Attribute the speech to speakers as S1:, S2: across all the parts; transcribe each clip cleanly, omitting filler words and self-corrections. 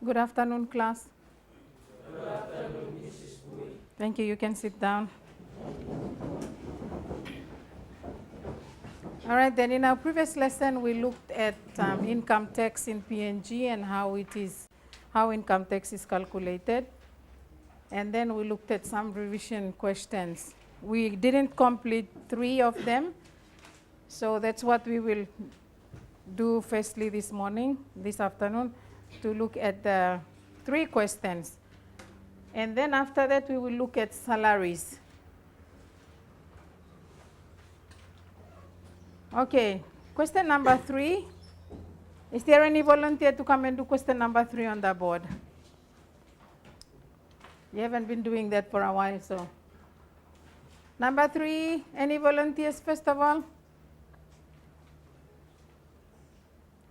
S1: Good afternoon, class. Good afternoon, Mrs. Bui. Thank you. You can sit down. All right, then in our previous lesson, we looked at income tax in PNG and how income tax is calculated. And then we looked at some revision questions. We didn't complete 3 of them, so that's what we will do firstly this afternoon, to look at the 3 questions. And then after that, we will look at salaries. Okay, question number 3. Is there any volunteer to come and do question number 3 on the board? You haven't been doing that for a while, so. Number 3, any volunteers first of all?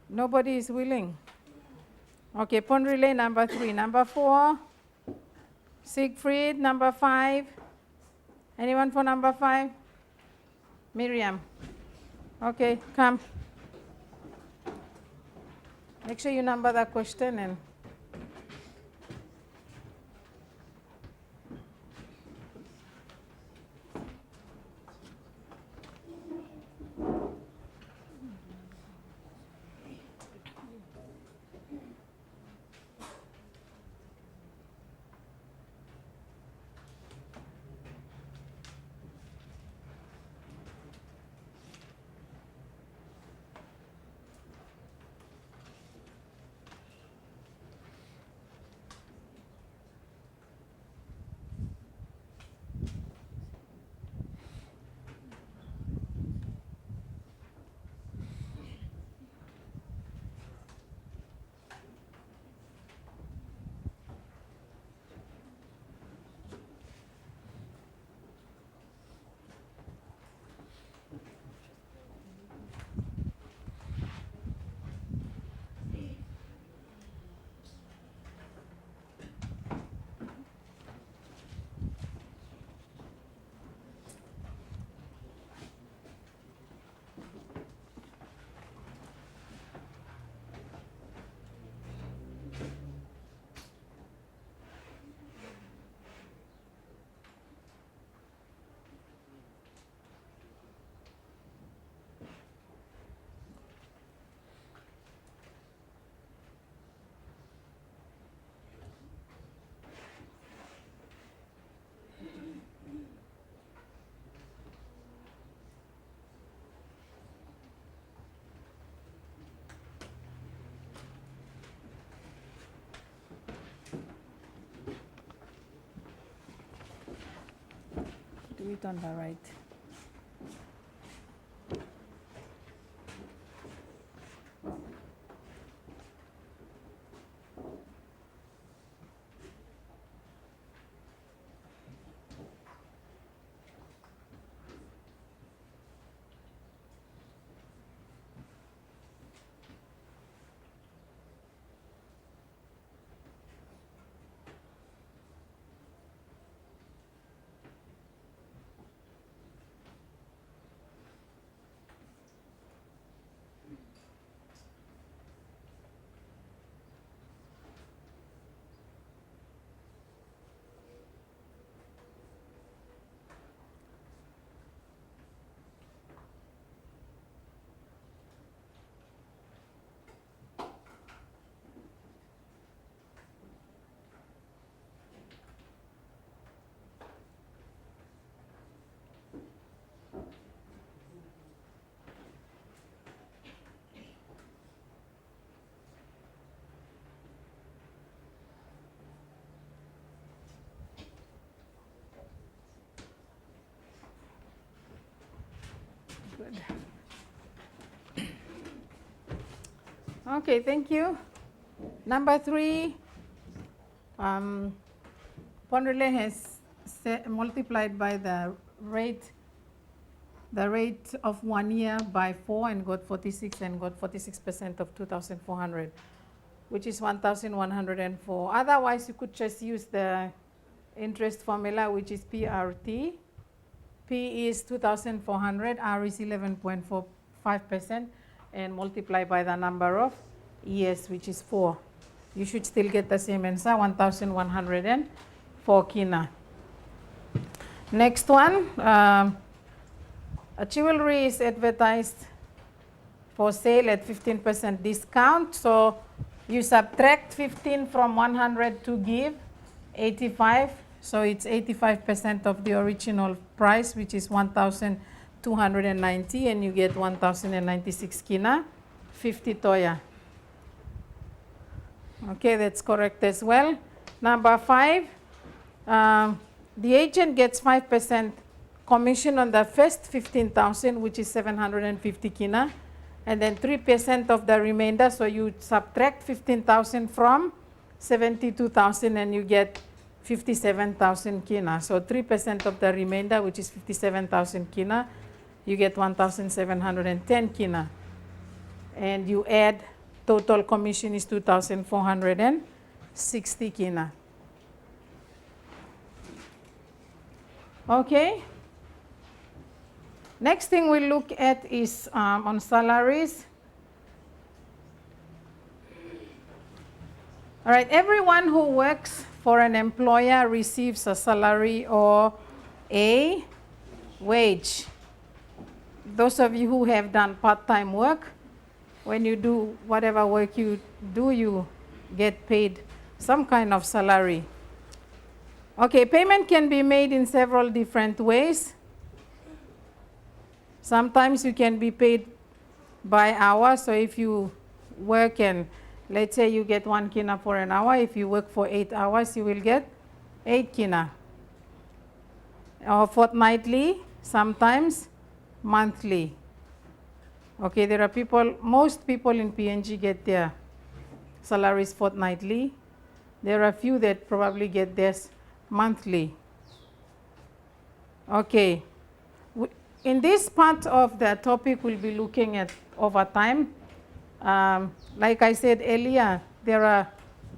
S1: Nobody is willing. Okay, pond relay number 3. Number 4, Siegfried. Number 5, anyone for number 5? Miriam. Okay, come. Make sure you number the question and do it on the right. Good. Okay, thank you. Number 3, pond relay has multiplied by the rate of 1 year by 4 and got 46 and got 46% of 2,400, which is 1,104. Otherwise, you could just use the interest formula, which is PRT. P is 2,400, R is 11.45%, and multiply by the number of years, which is 4. you should still get the same answer, 1,104 kina. Next one, a jewelry is advertised for sale at 15% discount. So you subtract 15 from 100 to give 85. So it's 85% of the original price, which is 1,290, and you get 1,096 kina, 50 toya. Okay, that's correct as well. Number 5, the agent gets 5% commission on the first 15,000, which is 750 kina, and then 3% of the remainder. So you subtract 15,000 from 72,000 and you get 57,000 kina. So 3% of the remainder, which is 57,000 kina, you get 1,710 kina. And you add, total commission is 2,460 kina. Okay. Next thing we look at is on salaries. All right, everyone who works for an employer receives a salary or a wage. Those of you who have done part-time work, when you do whatever work you do, you get paid some kind of salary. Okay, payment can be made in several different ways. Sometimes you can be paid by hour. So if you work and let's say you get 1 kina for an hour, if you work for 8 hours, you will get 8 kina. Or fortnightly, sometimes monthly. Okay, there are people, most people in PNG get their salaries fortnightly. There are a few that probably get theirs monthly. Okay. In this part of the topic, we'll be looking at overtime. Like I said earlier, there are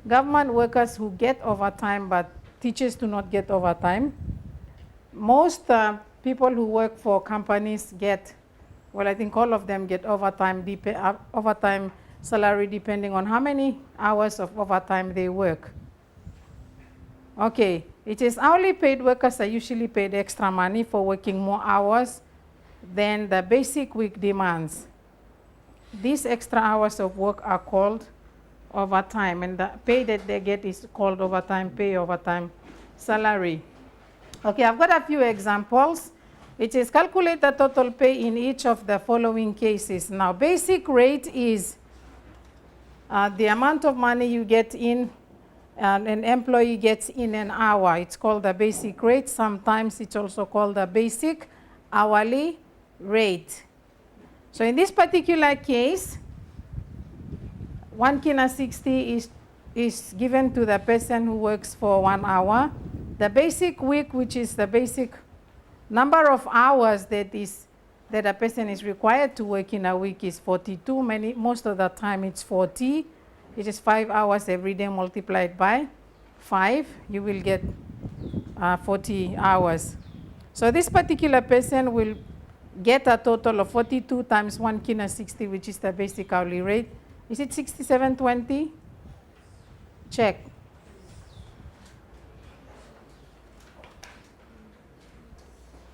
S1: government workers who get overtime, but teachers do not get overtime. Most people who work for companies get, well, I think all of them get overtime salary depending on how many hours of overtime they work. Okay, it is hourly paid workers are usually paid extra money for working more hours than the basic week demands. These extra hours of work are called overtime, and the pay that they get is called overtime pay, overtime salary. Okay, I've got a few examples. It is calculate the total pay in each of the following cases. Now, basic rate is the amount of money you get in an employee gets in an hour. It's called the basic rate. Sometimes it's also called the basic hourly rate. So in this particular case, 1 kina 60 is given to the person who works for 1 hour. The basic week, which is the basic number of hours that a person is required to work in a week, is 42. Most of the time it's 40. It is 5 hours every day multiplied by 5. You will get 40 hours. So this particular person will get a total of 42 times 1 kina 60, which is the basic hourly rate. Is it 67.20? Check.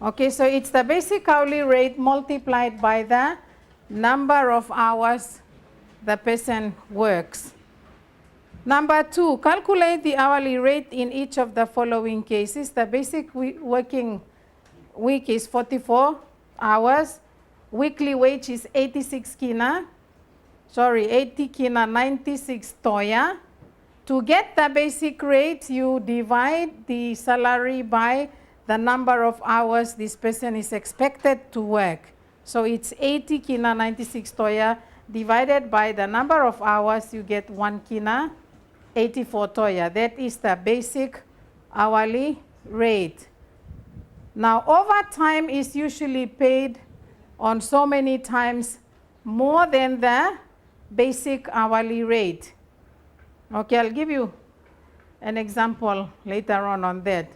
S1: Okay, so it's the basic hourly rate multiplied by the number of hours the person works. Number 2, calculate the hourly rate in each of the following cases. The basic working week is 44 hours. Weekly wage is 80 kina 96 toya. To get the basic rate, you divide the salary by the number of hours this person is expected to work. So it's 80 kina 96 toya divided by the number of hours, you get 1 kina 84 toya. That is the basic hourly rate. Now, overtime is usually paid on so many times more than the basic hourly rate. Okay, I'll give you an example later on that.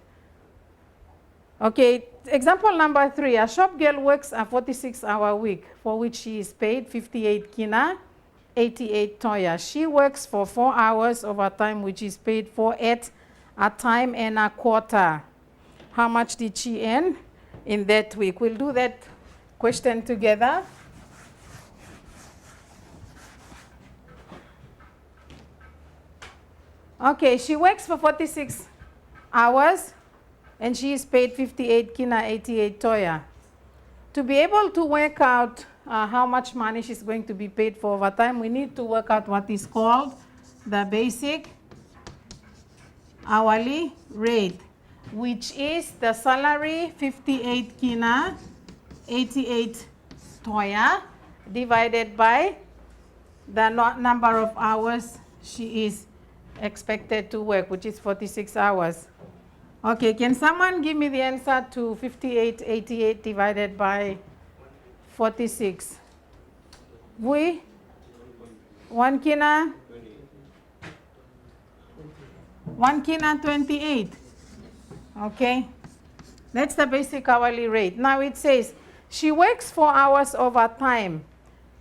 S1: Okay, example number 3, a shop girl works a 46-hour week for which she is paid 58 kina 88 Toya. She works for 4 hours overtime, which is paid for at a time and a quarter. How much did she earn in that week? We'll do that question together. Okay, she works for 46 hours and she is paid 58 kina, 88 Toya. To be able to work out how much money she's going to be paid for overtime, we need to work out what is called the basic hourly rate, which is the salary 58 kina, 88 Toya, divided by the number of hours she is expected to work, which is 46 hours. Okay, can someone give me the answer to 5888 divided by 46? We? 1 kina? 1 kina 28. Okay, that's the basic hourly rate. Now it says she works 4 hours overtime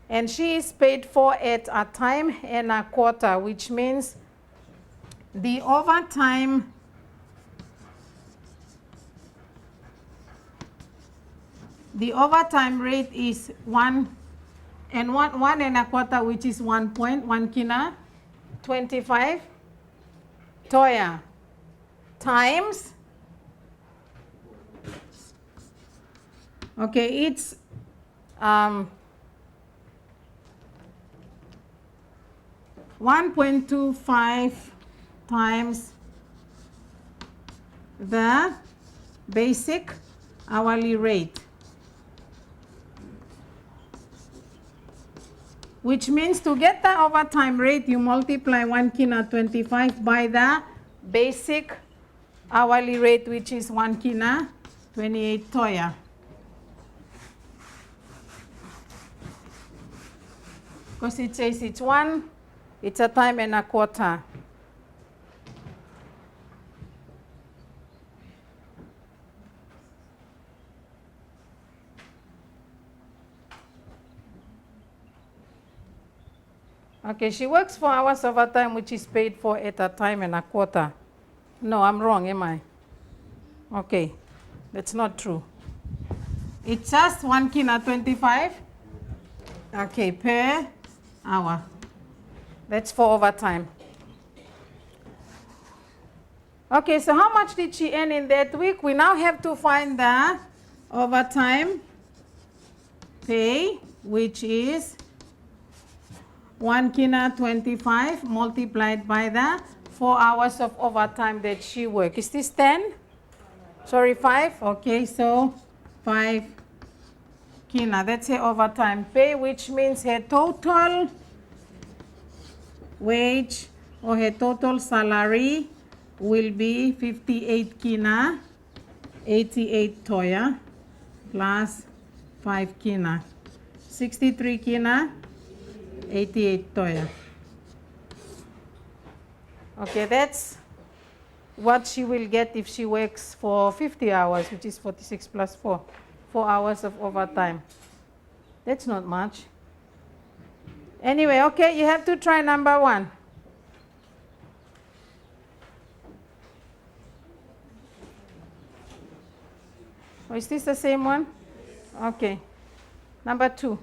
S1: and she is paid for at a time and a quarter, which means the overtime rate is 1 and 1 and a quarter, which is 1.1 kina 25 Toya, times, okay, it's 1.25 times the basic hourly rate, which means to get the overtime rate, you multiply 1 kina 25 by the basic hourly rate, which is 1 kina 28 Toya. Because it says it's a time and a quarter. Okay, she works 4 hours overtime, which is paid for at a time and a quarter. No, I'm wrong, am I? Okay, that's not true. It's just 1 kina 25. Okay, per hour. That's for overtime. Okay, so how much did she earn in that week? We now have to find the overtime pay, which is 1 kina 25 multiplied by the 4 hours of overtime that she worked. Is this 10? Sorry, 5? Okay, so 5 kina. That's her overtime pay, which means her total wage or her total salary will be 58 kina, 88 Toya, plus 5 kina, 63 kina, 88 Toya. Okay, that's what she will get if she works for 50 hours, which is 46 plus 4. 4 hours of overtime. That's not much. Anyway, okay, you have to try number 1. Oh, is this the same one? Okay. Number 2.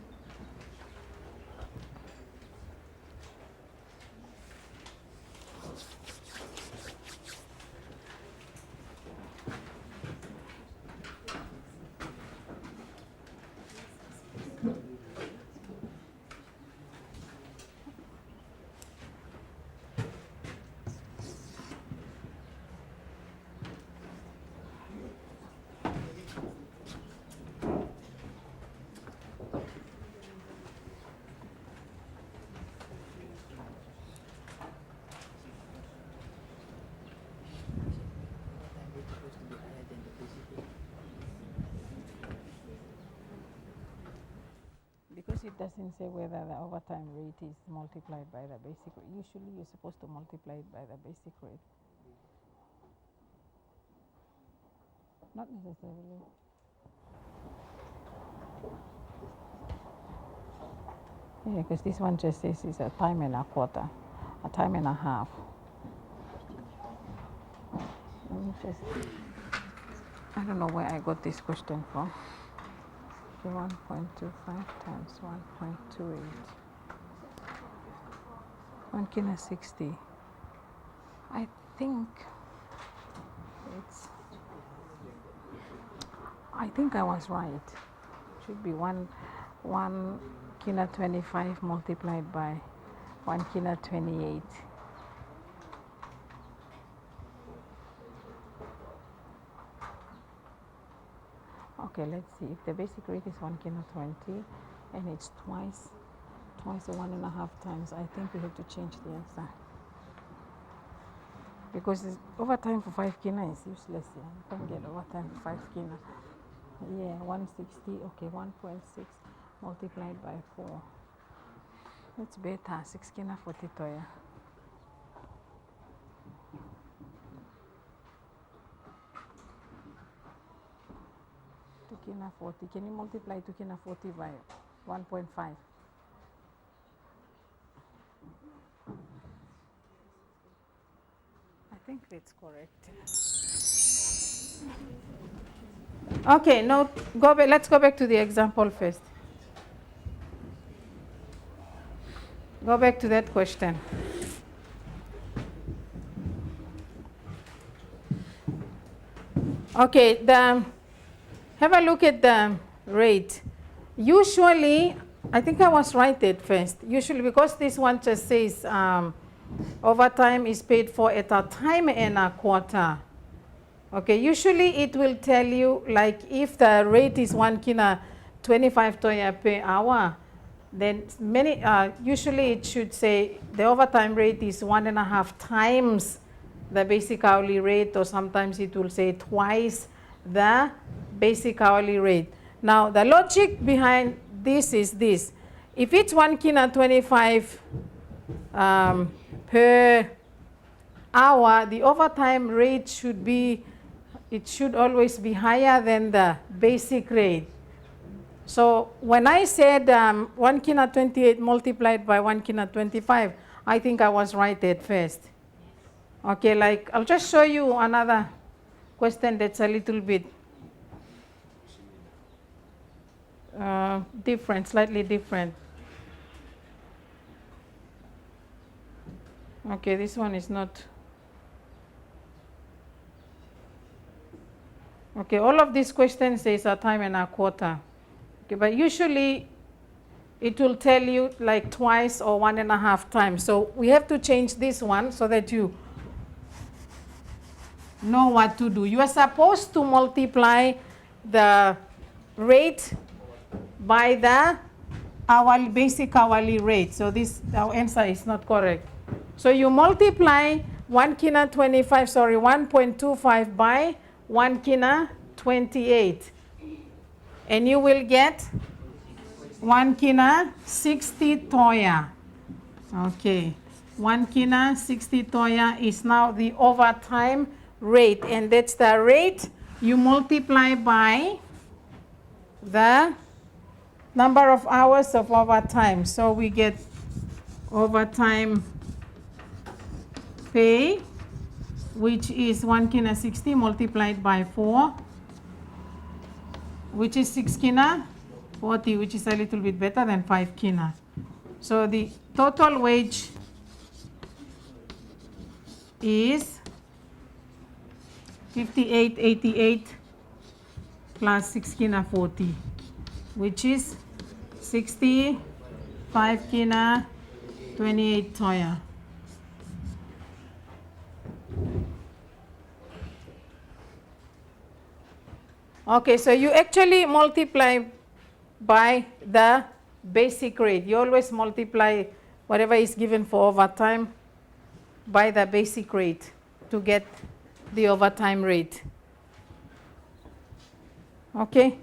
S1: Because it doesn't say whether the overtime rate is multiplied by the basic rate. Usually you're supposed to multiply it by the basic rate. Not necessarily. Yeah, because this one just says it's a time and a quarter, a time and a half. Let me just, I don't know where I got this question from. Okay, 1.25 times 1.28. 1 kilo 60. I think I was right. It should be 1 kilo 25 multiplied by 1 kilo 28. Okay, let's see. If the basic rate is 1 kilo 20 and it's twice 1.5 times, I think we have to change the answer. Because overtime for 5 kina is useless. Yeah, you can't get overtime for 5 kina. Yeah, 160. Okay, 1.6 multiplied by 4. It's better. 6 kina 40 toya. Kina 40. Can you multiply 2 kina 40 by 1.5? I think that's correct. Okay, now go back. Let's go back to the example first. Go back to that question. Okay, have a look at the rate. Usually, I think I was right at first. Usually, because this one just says overtime is paid for at a time and a quarter. Okay, usually it will tell you, like, if the rate is 1 kina 25 toya per hour, then usually it should say the overtime rate is 1.5 times the basic hourly rate, or sometimes it will say twice the basic hourly rate. Now, the logic behind this is this. If it's 1 kina 25 per hour, the overtime rate should always be higher than the basic rate. So when I said 1 kina 28 multiplied by 1 kina 25, I think I was right at first. Okay, like I'll just show you another question that's a little bit different, slightly different. Okay, this one is not. Okay, all of these questions says a time and a quarter. Okay, but usually it will tell you like twice or 1.5 times. So we have to change this one so that you know what to do. You are supposed to multiply the rate by the basic hourly rate. So our answer is not correct. So you multiply 1 kina 25, 1.25 by 1 kina 28. And you will get 1 kina 60 toya. Okay. 1 kina 60 toya is now the overtime rate. And that's the rate you multiply by the number of hours of overtime. So we get overtime pay, which is 1 kina 60 multiplied by 4, which is 6 kina 40, which is a little bit better than 5 kina. So the total wage is 58.88 plus 6 kina 40, which is 65 kina 28 toya. Okay, so you actually multiply by the basic rate. You always multiply whatever is given for overtime by the basic rate to get the overtime rate. Okay?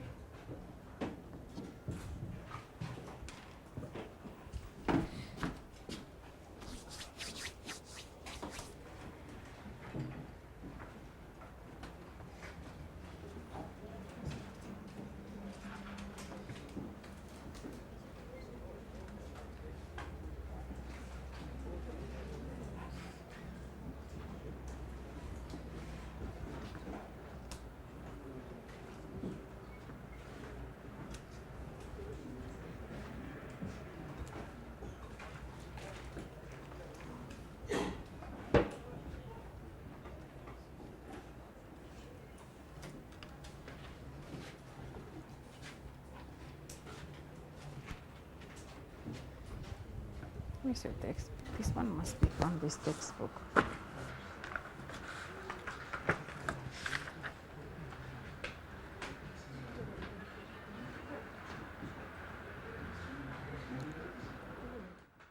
S1: Where's your text? This one must be from this textbook.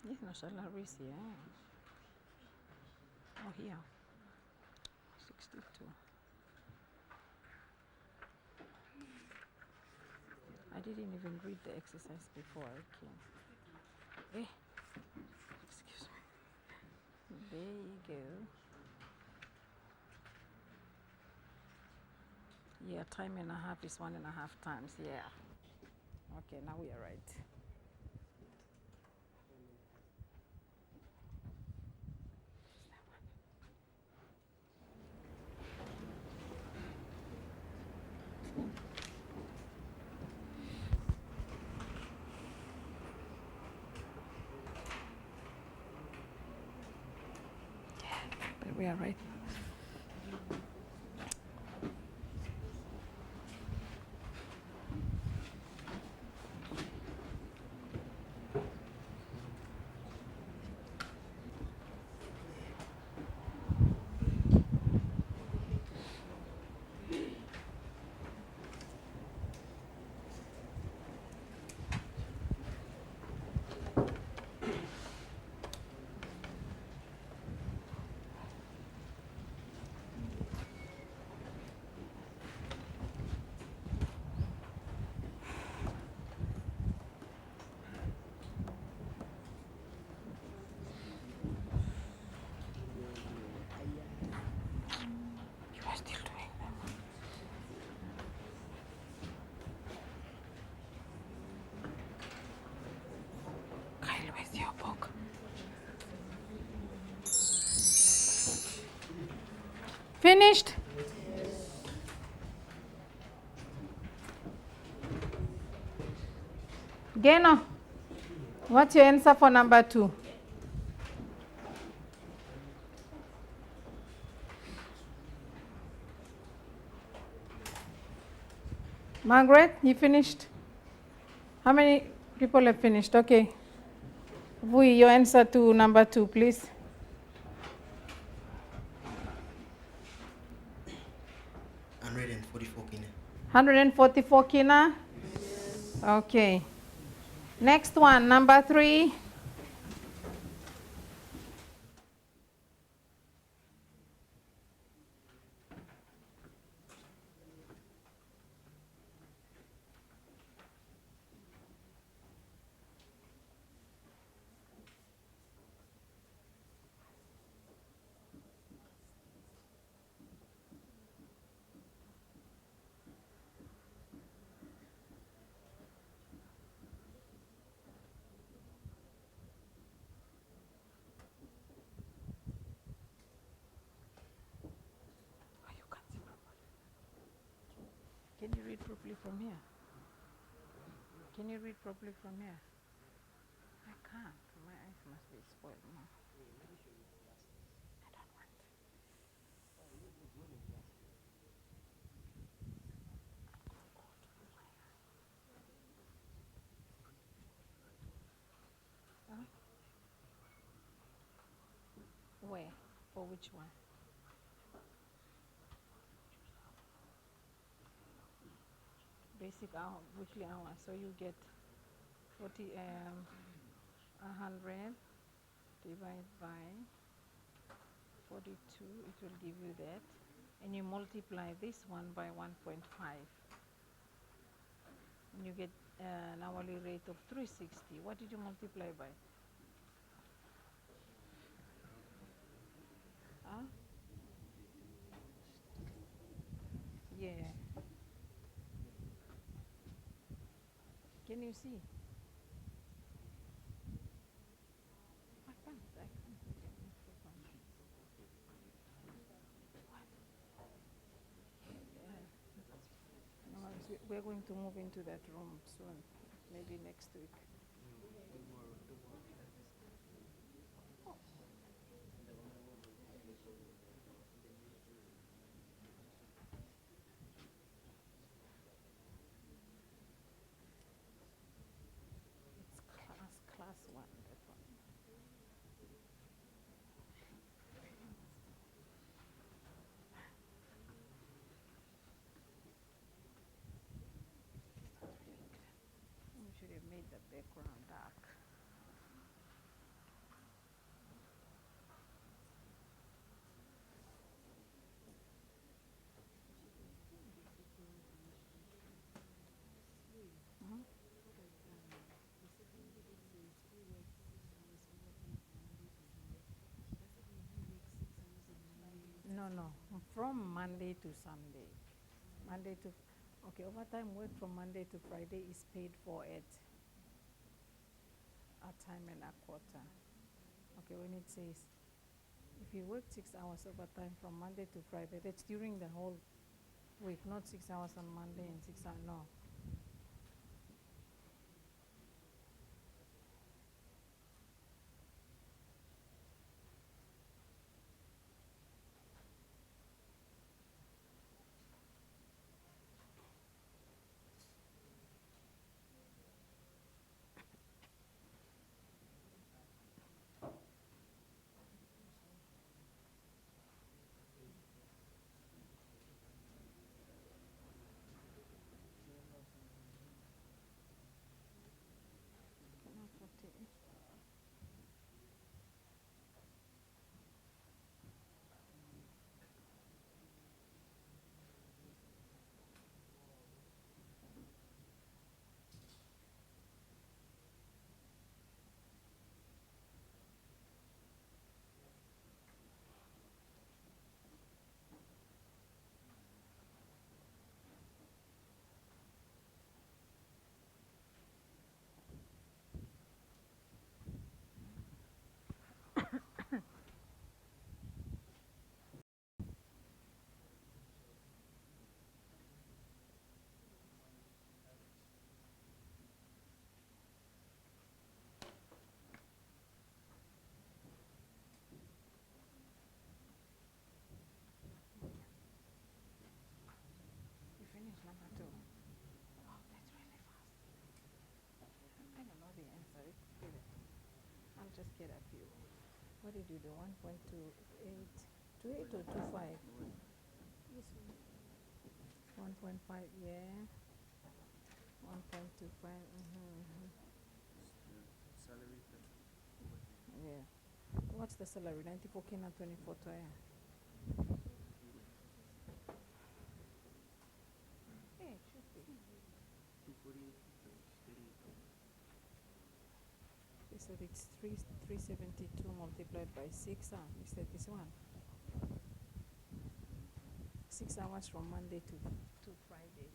S1: Yes, no salaries, yeah. Oh, here. 62. I didn't even read the exercise before I came. Eh, excuse me. There you go. Yeah, time and a half is 1.5 times, yeah. Okay, now we are right. But we are right. You are still doing them. Kyle, where's your book? Finished? Geno, what's your answer for number 2? Margaret, you finished? How many people have finished? Okay. Vui, your answer to number 2, please.
S2: 144 kina.
S1: 144 kina? Okay. Next one, number 3. Can you read properly from here? Can you read properly from here? I can't. My eyes must be spoiled now. I don't want. Huh? Where? For which one? Basic hour, weekly hour. So you get 100 divided by 42. It will give you that. And you multiply this one by 1.5. And you get an hourly rate of 360. What did you multiply by? Huh? Yeah. Can you see? I can't. I can't. No, we're going to move into that room soon. Maybe next week. It's class 1, that one. No, from Monday to Sunday. Monday to, okay, overtime work from Monday to Friday is paid for at a time and a quarter. Okay, when it says, if you work 6 hours overtime from Monday to Friday, that's during the whole week, not 6 hours on Monday and 6 hours, no. Cannot put it. You finished number 2. Oh, that's really fast. I don't know the answer. Get it. I'll just get a few. What did you do? 1.28, 28 or 25? This one. 1.5, yeah. 1.25,
S2: Salary.
S1: yeah. What's the salary? 94 kina 24 toya. Yeah, it should be.
S2: 248.
S1: Okay, so it's 372 multiplied by 6. Is that this one? 6 hours from Monday to Friday.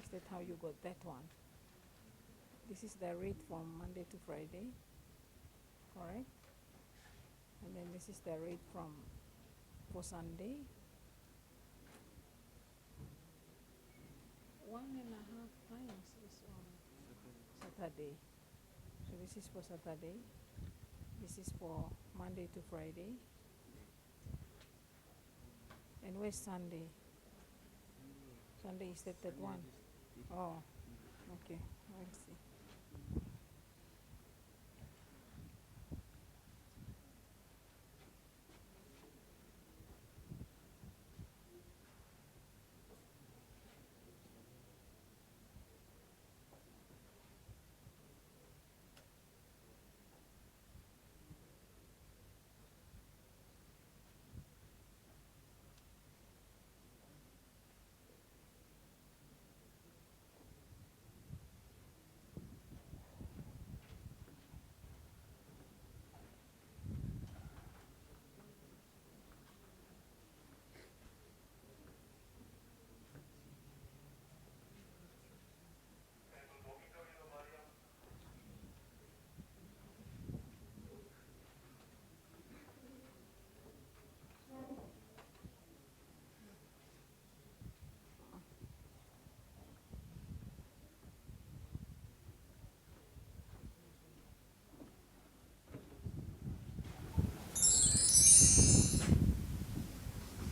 S1: Is that how you got that one? This is the rate from Monday to Friday, correct? And then this is the rate for Sunday. 1.5 times is on Saturday. So this is for Saturday. This is for Monday to Friday. And where's Sunday? Sunday is that one? Oh, okay. We'll see.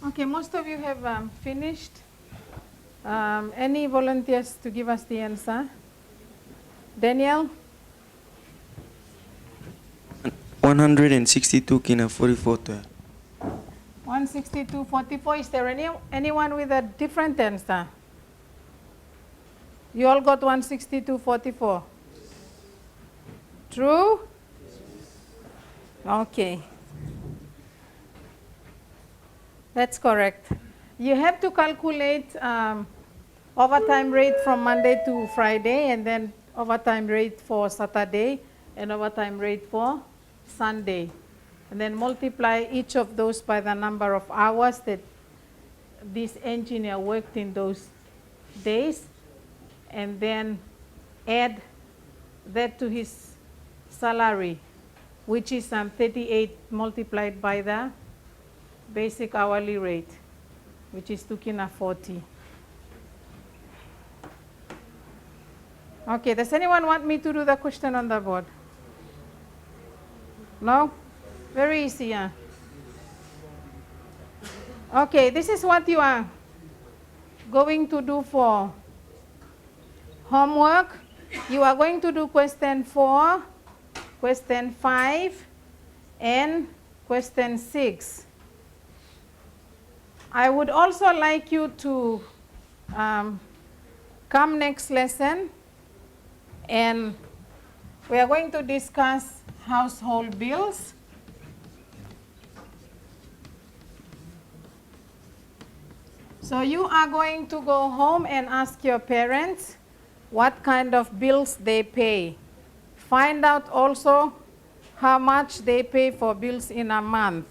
S1: Okay, most of you have finished. Any volunteers to give us the answer? Daniel?
S2: 162 kina 44 toya.
S1: 162.44. Is there anyone with a different answer? You all got 162.44. True? Okay. That's correct. You have to calculate overtime rate from Monday to Friday, and then overtime rate for Saturday, and overtime rate for Sunday. and then multiply each of those by the number of hours that this engineer worked in those days, and then add that to his salary, which is 38 multiplied by the basic hourly rate, which is tukina 40. Okay, does anyone want me to do the question on the board? No? Very easy, yeah. Okay, this is what you are going to do for homework. You are going to do question 4, question 5, and question 6. I would also like you to come next lesson, and we are going to discuss household bills. So you are going to go home and ask your parents what kind of bills they pay. Find out also how much they pay for bills in a month.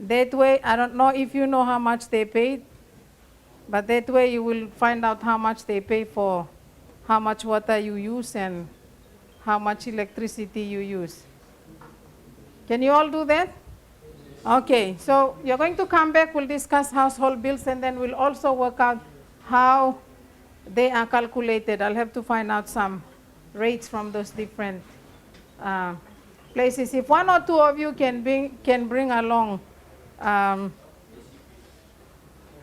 S1: That way, I don't know if you know how much they pay, but that way you will find out how much they pay for how much water you use and how much electricity you use. Can you all do that? Okay, so you're going to come back, we'll discuss household bills, and then we'll also work out how they are calculated. I'll have to find out some rates from those different places. If one or two of you can bring along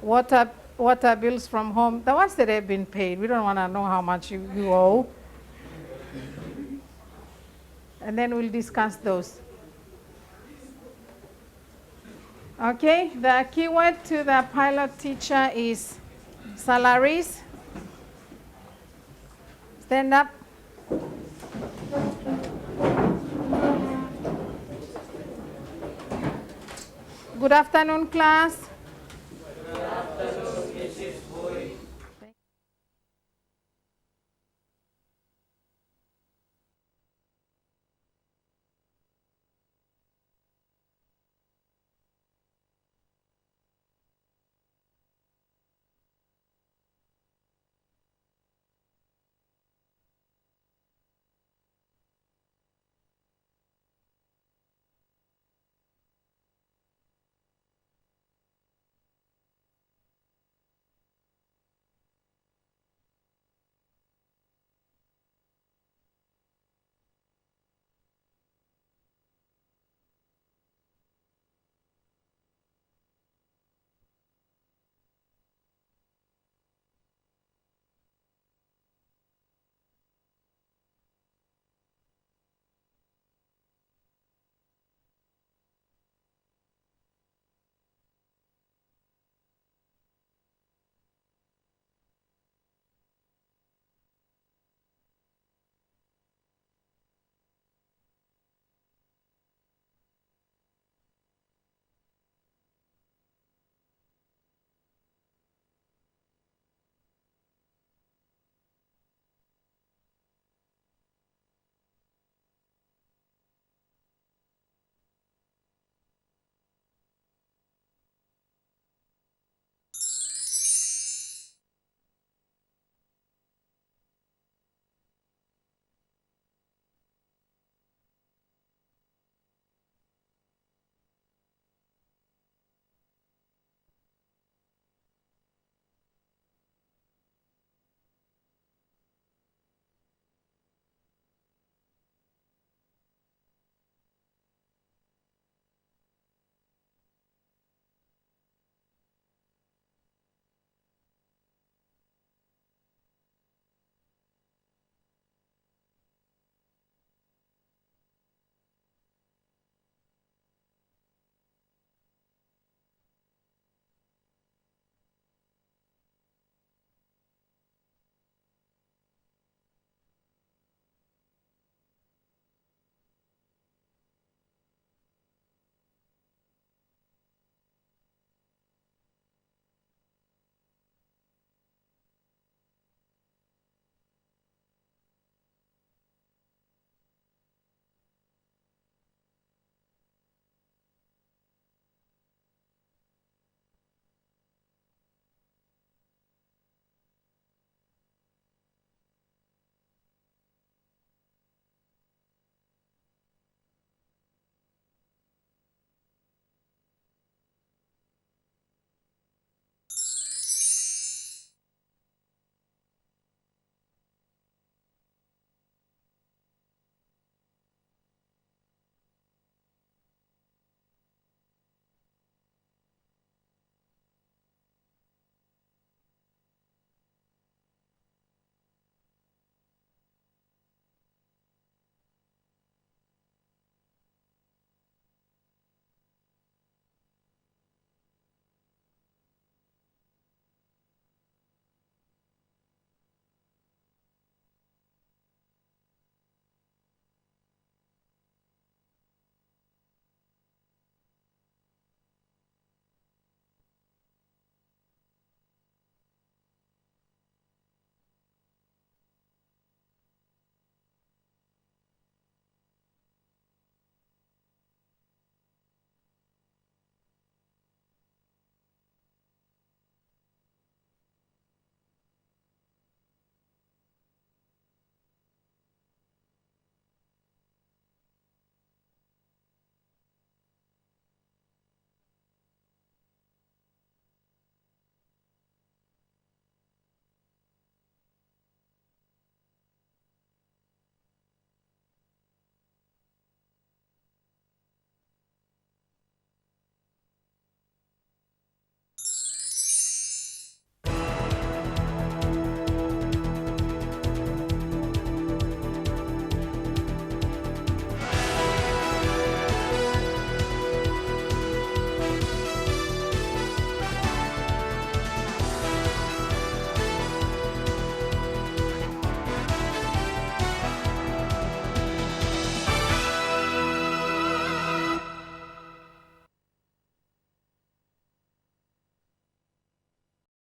S1: water bills from home, the ones that have been paid, we don't want to know how much you owe. And then we'll discuss those. Okay, the keyword to the pilot teacher is salaries. Stand up. Good afternoon, class.